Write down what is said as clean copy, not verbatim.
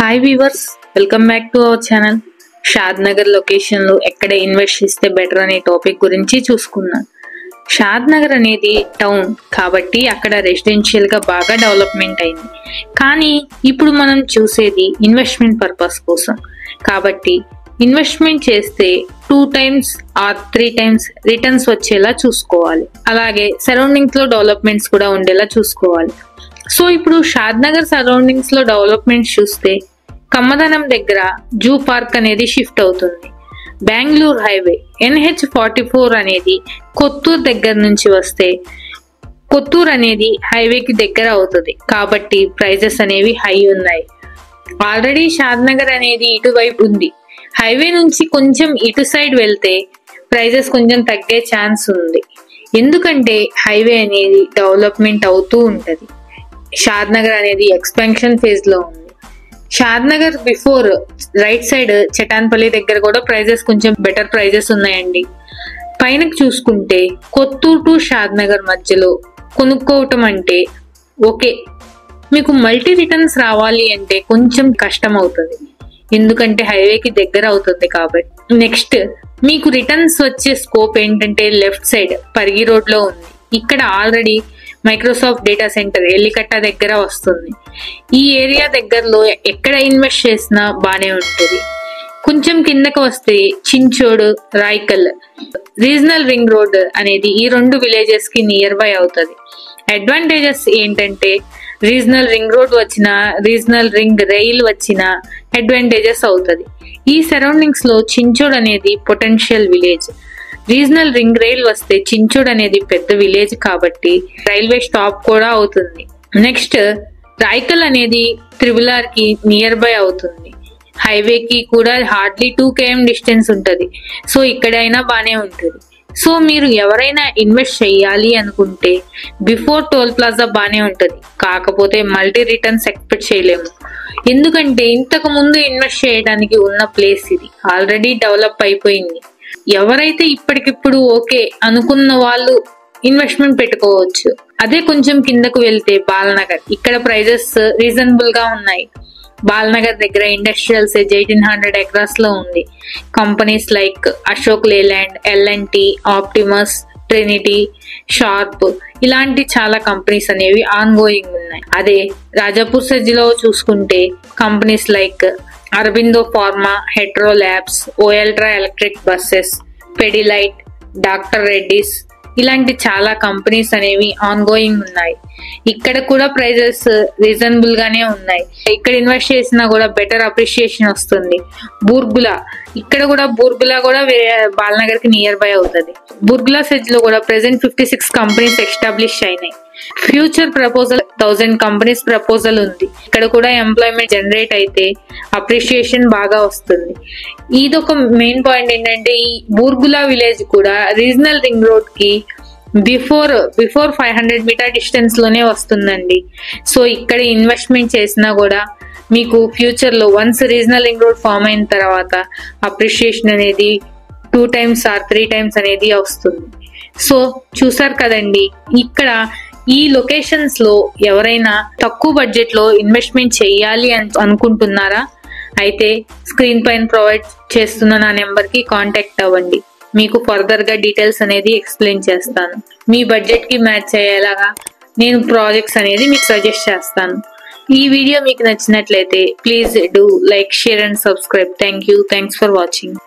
Hi weavers, welcome back to our channel. Shad Nagar location లో ఎక్కడ invest చేస్తే better అనే టాపిక్ గురించి చూసుకున్నాం. షాద్ నగర్ అనేది టౌన్ కాబట్టి అక్కడ రెసిడెన్షియల్ గా బాగా డెవలప్మెంట్ అయింది. కానీ ఇప్పుడు మనం చూసేది ఇన్వెస్ట్మెంట్ పర్పస్ కోసం కాబట్టి ఇన్వెస్ట్మెంట్ చేస్తే 2 times ఆర్ 3 times రిటర్న్స్ వచ్చేలా చూసుకోవాలి. అలాగే సరౌండింగ్స్ లో డెవలప్మెంట్స్ కూడా ఉండేలా చూసుకోవాలి. సో ఇప్పుడు షాద్ నగర్ సరౌండింగ్స్ లో డెవలప్మెంట్ చూస్తే కమ్మదనం దగ్గర జూ పార్క్ అనేది షిఫ్ట్ అవుతుంది. బెంగళూరు హైవే NH44 అనేది కొత్తూరు దగ్గర నుంచి వస్తే కొత్తూరు అనేది హైవేకి దగ్గర అవుతుంది కాబట్టి ప్రైజెస్ అనేవి హై ఉన్నాయి. ఆల్రెడీ షాద్ నగర్ అనేది ఇటువైపు ఉంది. హైవే నుంచి కొంచెం ఇటు సైడ్ వెళ్తే ప్రైజెస్ కొంచెం తగ్గే ఛాన్స్ ఉంది. ఎందుకంటే హైవే అనేది డెవలప్మెంట్ అవుతూ ఉంటది. షాద్ నగర్ అనేది ఎక్స్పాన్షన్ ఫేజ్ లో ఉంది. Shadnagar before right side Chatanpalli దగ్గర కూడా ప్రైజెస్ కొంచెం బెటర్ ప్రైజెస్ ఉన్నాయండి. పైన చూసుకుంటే కొత్తూరు టు షాద్ నగర్ మధ్యలో కొనుక్కోవటం అంటే ఓకే, మీకు మల్టీ రిటర్న్స్ రావాలి అంటే కొంచెం కష్టం అవుతుంది. ఎందుకంటే హైవేకి దగ్గర అవుతుంది కాబట్టి. నెక్స్ట్ మీకు రిటర్న్స్ వచ్చే స్కోప్ ఏంటంటే లెఫ్ట్ సైడ్ పరిగి రోడ్ లో ఉంది. ఇక్కడ ఆల్రెడీ మైక్రోసాఫ్ట్ డేటా సెంటర్ ఎల్లికట్ట దగ్గర వస్తుంది. ఈ ఏరియా దగ్గరలో ఎక్కడ ఇన్వెస్ట్ చేసినా బానే ఉంటుంది. కొంచెం కిందకు వస్తే చించోడు, రాయ్కల్, రీజనల్ రింగ్ రోడ్ అనేది ఈ 2 విలేజెస్ కి నియర్ బై అవుతుంది. అడ్వాంటేజెస్ ఏంటంటే రీజనల్ రింగ్ రోడ్ వచ్చిన, రీజనల్ రింగ్ రైల్ వచ్చిన అడ్వాంటేజెస్ అవుతుంది. ఈ సరౌండింగ్స్ లో చించోడ్ అనేది potential village. Regional ring rail వస్తే చించోడ్ అనేది పెద్ద విలేజ్ కాబట్టి రైల్వే స్టాప్ కూడా అవుతుంది. నెక్స్ట్ రాయ్కల్ అనేది త్రిబులార్ కి నియర్ బై అవుతుంది. హైవేకి కూడా హార్డ్లీ 2 km డిస్టెన్స్ ఉంటుంది. సో ఇక్కడైనా బానే ఉంటుంది. సో మీరు ఎవరైనా ఇన్వెస్ట్ చేయాలి అనుకుంటే బిఫోర్ టోల్ ప్లాజా బానే ఉంటుంది. కాకపోతే మల్టీ రిటర్న్స్ ఎక్స్పెక్ట్ చేయలేము. ఎందుకంటే ఇంతకు ముందు ఇన్వెస్ట్ చేయడానికి ఉన్న ప్లేస్ ఇది ఆల్రెడీ డెవలప్ అయిపోయింది. ఎవరైతే ఇప్పటికిప్పుడు ఓకే అనుకున్న వాళ్ళు ఇన్వెస్ట్మెంట్ పెట్టుకోవచ్చు. అదే కొంచెం కిందకు వెళ్తే బాలనగర్, ఇక్కడ ప్రైజెస్ రీజనబుల్ గా ఉన్నాయి. బాలనగర్ దగ్గర ఇండస్ట్రియల్ సెజ్ 1800 acres లో ఉంది. Companies like Ashok Leyland, L&T, Optimus, Trinity, Sharp ఇలాంటి చాలా కంపెనీస్ అనేవి ఆన్ గోయింగ్ ఉన్నాయి. అదే రాజాపూర్ సెజ్ లో చూసుకుంటే companies like Aurobindo pharma, Hetero labs, Olectra electric buses, Pidilite, doctor Reddy's ఇలాంటి చాలా కంపెనీస్ అనేవి ఆన్ గోయింగ్ ఉన్నాయి. ఇక్కడ కూడా ప్రైజెస్ రీజనబుల్ గానే ఉన్నాయి. ఇక్కడ ఇన్వెస్ట్ చేసినా కూడా బెటర్ అప్రిషియేషన్ వస్తుంది. బూర్గులా, ఇక్కడ కూడా బూర్గులా కూడా బాలనగర్ కి నియర్ బై అవుతుంది. బూర్గులా సెజ్ లో కూడా ప్రెసెంట్ 56 కంపెనీస్ ఎస్టాబ్లిష్ అయినాయి. ఫ్యూచర్ ప్రపోజల్ 1000 కంపెనీస్ ప్రపోజల్ ఉంది. ఇక్కడ కూడా ఎంప్లాయ్మెంట్ జనరేట్ అయితే అప్రిషియేషన్ బాగా వస్తుంది. ఇదొక మెయిన్ పాయింట్ ఏంటంటే ఈ బూర్గులా విలేజ్ కూడా రీజనల్ రింగ్ రోడ్ కి బిఫోర్ 500 meter డిస్టెన్స్ లోనే వస్తుందండి. సో ఇక్కడ ఇన్వెస్ట్మెంట్ చేసినా కూడా మీకు ఫ్యూచర్ లో once regional ring road form అయిన తర్వాత అప్రిషియేషన్ అనేది 2 times ఆర్ 3 times అనేది వస్తుంది. సో చూసారు కదండి, ఇక్కడ ఈ లొకేషన్స్ లో ఎవరైనా తక్కువ బడ్జెట్ లో ఇన్వెస్ట్మెంట్ చేయాలి అని అనుకుంటున్నారా? అయితే స్క్రీన్ పైన ప్రొవైడ్ చేస్తున్న నా నెంబర్ కి కాంటాక్ట్ అవ్వండి. మీకు ఫర్దర్ గా డీటెయిల్స్ అనేది ఎక్స్ప్లెయిన్ చేస్తాను. మీ బడ్జెట్ కి మ్యాచ్ అయ్యేలాగా నేను ప్రాజెక్ట్స్ అనేది మీకు సజెస్ట్ చేస్తాను. ఈ వీడియో మీకు నచ్చినట్లయితే please do like, share and subscribe. Thanks for watching.